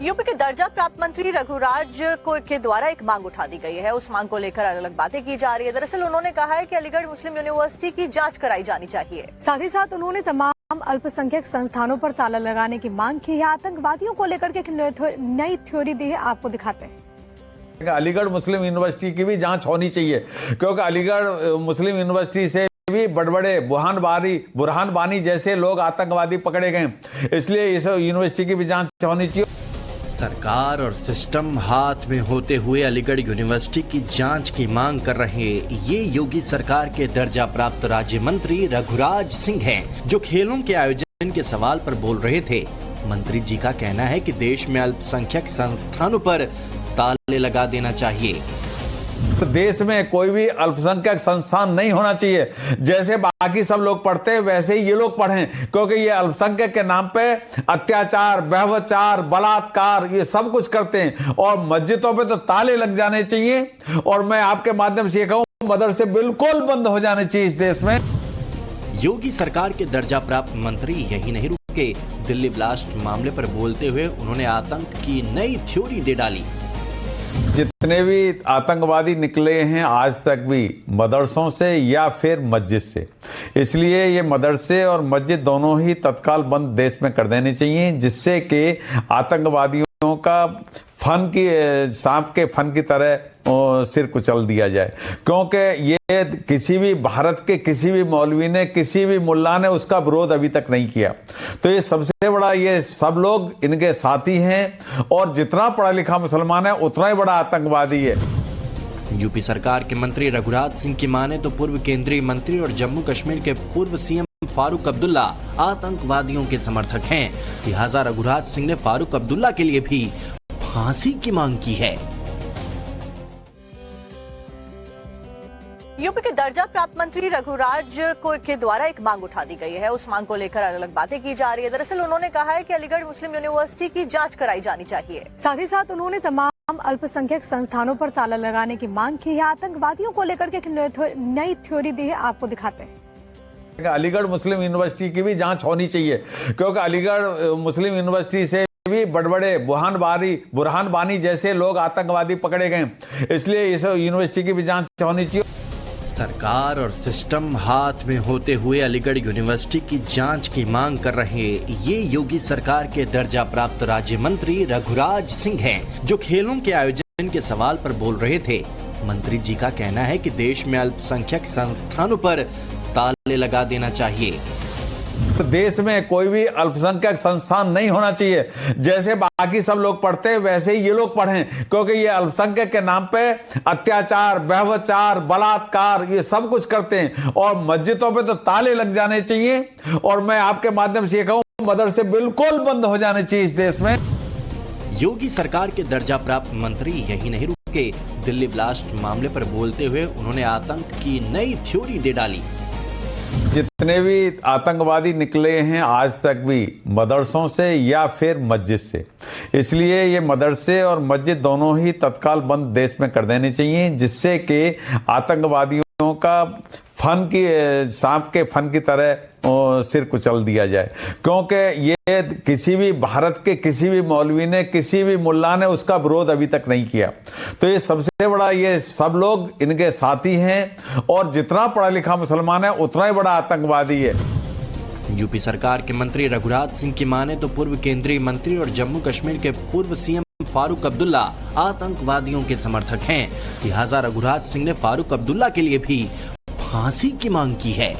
UP के दर्जा प्राप्त मंत्री रघुराज के द्वारा एक मांग उठा दी गई है। उस मांग को लेकर अलग अलग बातें की जा रही है। दरअसल उन्होंने कहा है कि अलीगढ़ मुस्लिम यूनिवर्सिटी की जांच कराई जानी चाहिए। साथ ही साथ उन्होंने तमाम अल्पसंख्यक संस्थानों पर ताला लगाने की मांग की है। आतंकवादियों को लेकर के एक नई थ्योरी दी है, आपको दिखाते हैं। अलीगढ़ मुस्लिम यूनिवर्सिटी की भी जांच होनी चाहिए, क्योंकि अलीगढ़ मुस्लिम यूनिवर्सिटी से भी बड़े बुरहान बानी जैसे लोग आतंकवादी पकड़े गए, इसलिए इस यूनिवर्सिटी की भी जांच होनी चाहिए। सरकार और सिस्टम हाथ में होते हुए अलीगढ़ यूनिवर्सिटी की जांच की मांग कर रहे ये योगी सरकार के दर्जा प्राप्त राज्य मंत्री रघुराज सिंह हैं, जो खेलों के आयोजन के सवाल पर बोल रहे थे। मंत्री जी का कहना है कि देश में अल्पसंख्यक संस्थानों पर ताले लगा देना चाहिए। तो देश में कोई भी अल्पसंख्यक संस्थान नहीं होना चाहिए। जैसे बाकी सब लोग पढ़ते हैं वैसे ही ये लोग पढ़ें, क्योंकि ये अल्पसंख्यक के नाम पे अत्याचार, व्यभिचार, बलात्कार ये सब कुछ करते हैं और मस्जिदों पे तो ताले लग जाने चाहिए। और मैं आपके माध्यम से कहूं, मदरसे बिल्कुल बंद हो जाने चाहिए इस देश में। योगी सरकार के दर्जा प्राप्त मंत्री यही नहीं रुके, दिल्ली ब्लास्ट मामले पर बोलते हुए उन्होंने आतंक की नई थ्योरी दे डाली। जितने भी आतंकवादी निकले हैं आज तक भी मदरसों से या फिर मस्जिद से, इसलिए ये मदरसे और मस्जिद दोनों ही तत्काल बंद देश में कर देने चाहिए, जिससे कि आतंकवादियों का सांप के फन की तरह सिर कुचल दिया जाए। क्योंकि ये किसी भी भारत के किसी भी मौलवी ने, किसी भी मुल्ला ने उसका विरोध अभी तक नहीं किया। तो ये सबसे बड़ा, ये सब लोग इनके साथी हैं और जितना पढ़ा लिखा मुसलमान है उतना ही बड़ा आतंकवादी है। यूपी सरकार के मंत्री रघुराज सिंह की माने तो पूर्व केंद्रीय मंत्री और जम्मू कश्मीर के पूर्व सीएम फारूक अब्दुल्ला आतंकवादियों के समर्थक हैं। लिहाजा रघुराज सिंह ने फारूक अब्दुल्ला के लिए भी फांसी की मांग की है। यूपी के दर्जा प्राप्त मंत्री रघुराज के द्वारा एक मांग उठा दी गई है। उस मांग को लेकर अलग अलग बातें की जा रही है। दरअसल उन्होंने कहा है कि अलीगढ़ मुस्लिम यूनिवर्सिटी की जांच कराई जानी चाहिए। साथ ही साथ उन्होंने तमाम अल्पसंख्यक संस्थानों पर ताला लगाने की मांग की है। आतंकवादियों को लेकर के एक नई थ्योरी दी है, आपको दिखाते हैं। अलीगढ़ मुस्लिम यूनिवर्सिटी की भी जांच होनी चाहिए, क्योंकि अलीगढ़ मुस्लिम यूनिवर्सिटी से भी बड़े बुरहान बानी जैसे लोग आतंकवादी पकड़े गए, इसलिए इस यूनिवर्सिटी की भी जांच होनी चाहिए। सरकार और सिस्टम हाथ में होते हुए अलीगढ़ यूनिवर्सिटी की जांच की मांग कर रहे ये योगी सरकार के दर्जा प्राप्त राज्य मंत्री रघुराज सिंह हैं, जो खेलों के आयोजन के सवाल पर बोल रहे थे। मंत्री जी का कहना है कि देश में अल्पसंख्यक संस्थानों पर ताले लगा देना चाहिए। तो देश में कोई भी अल्पसंख्यक संस्थान नहीं होना चाहिए। जैसे बाकी सब लोग पढ़ते हैं वैसे ही ये लोग पढ़ें, क्योंकि ये अल्पसंख्यक के नाम पे अत्याचार, व्यभिचार, बलात्कार ये सब कुछ करते हैं और मस्जिदों पे तो ताले लग जाने चाहिए। और मैं आपके माध्यम से कहूं, मदरसे बिल्कुल बंद हो जाने चाहिए इस देश में। योगी सरकार के दर्जा प्राप्त मंत्री यही नहीं रुके, दिल्ली ब्लास्ट मामले पर बोलते हुए उन्होंने आतंक की नई थ्योरी दे डाली। जितने भी आतंकवादी निकले हैं आज तक भी मदरसों से या फिर मस्जिद से, इसलिए ये मदरसे और मस्जिद दोनों ही तत्काल बंद देश में कर देने चाहिए, जिससे कि आतंकवादियों का सांप के फन की तरह सिर कुचल दिया जाए। क्योंकि ये किसी भी भारत के किसी भी मौलवी ने, किसी भी मुल्ला ने उसका विरोध अभी तक नहीं किया। तो ये सबसे बड़ा, ये सब लोग इनके साथी हैं और जितना पढ़ा लिखा मुसलमान है उतना ही बड़ा आतंकवादी है। यूपी सरकार के मंत्री रघुराज सिंह की माने तो पूर्व केंद्रीय मंत्री और जम्मू कश्मीर के पूर्व सीएम फारूक अब्दुल्ला आतंकवादियों के समर्थक हैं। लिहाजा रघुराज सिंह ने फारूक अब्दुल्ला के लिए भी फांसी की मांग की है।